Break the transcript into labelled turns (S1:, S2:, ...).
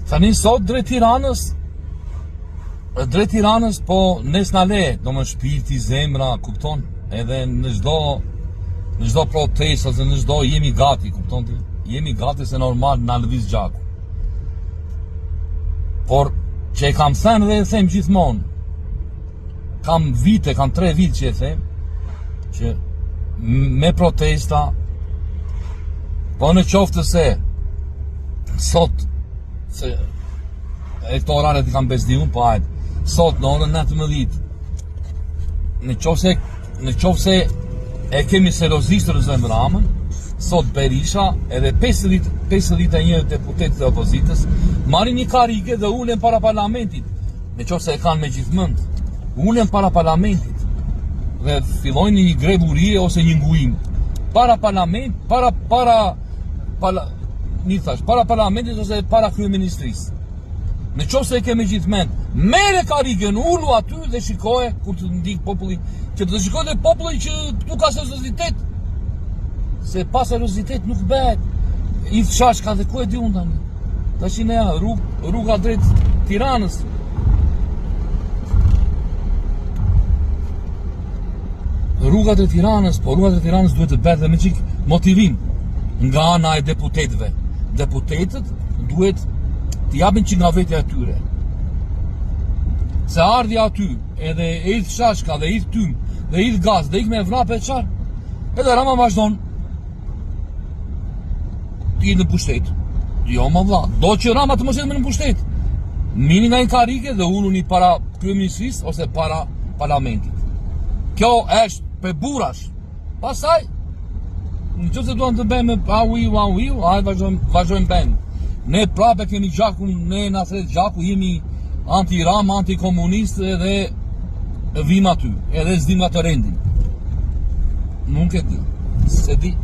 S1: Tani sot drejt Tiranës, po nes na le, do më shpirti, zemra, kupton, edhe në çdo protestë ose në çdo jemi gati, kupton ti? Jemi gati se normal na lëviz gjaku. Por që e kam thënë dhe e them gjithmonë, kam 3 vite që e them, që me protesta, po në qoftë se sot, se e këto oraret i kam bezdi unë, po hajtë, sot në orën 19, në qoftë se e kemi seriozisht Rëzem Ramën, sot Berisha edhe 51 deputetët e opozitës marrin një karige dhe ulen para parlamentit, në qoftë se e kanë me gjithmënd, ulen para parlamentit dhe fillojnë një grevurie ose një ngujim para parlament, para parlamentit ose para kryeministrisë. Në qoftë se e kemi gjithmend, mere karigen, ullu aty dhe shikoje kur të ndikë populli, që të shikoje dhe populli që këtu ka seriozitet, se pa seriozitet nuk bëhet. I shashka dhe ku e di unë tani. Tash ne rruga drejt Tiranës. Rruga drejt Tiranës, po rruga drejt Tiranës duhet të bëhet dhe me çik motivim nga ana e deputetëve. Deputetët duhet të japin që nga vetja e tyre. Se ardhi aty, edhe e idh shashka, dhe idh tym, dhe idh gaz, dhe idh me vrap e qarë, edhe Rama vazhdon të jetë në pushtet. Jo më vlla, do që Rama të mos jetë në pushtet. Mini nga një karike dhe uluni para kryeministrisë ose para parlamentit. Kjo është për burash. Pastaj, në qoftë se duan të bëjmë hajde vazhdojmë bëjmë. Ne prapë kemi gjakun, ne na thret gjaku, jemi anti-Ram, anti-komunist dhe vim aty, edhe s'dim nga të rendin. Nuk e di, se di.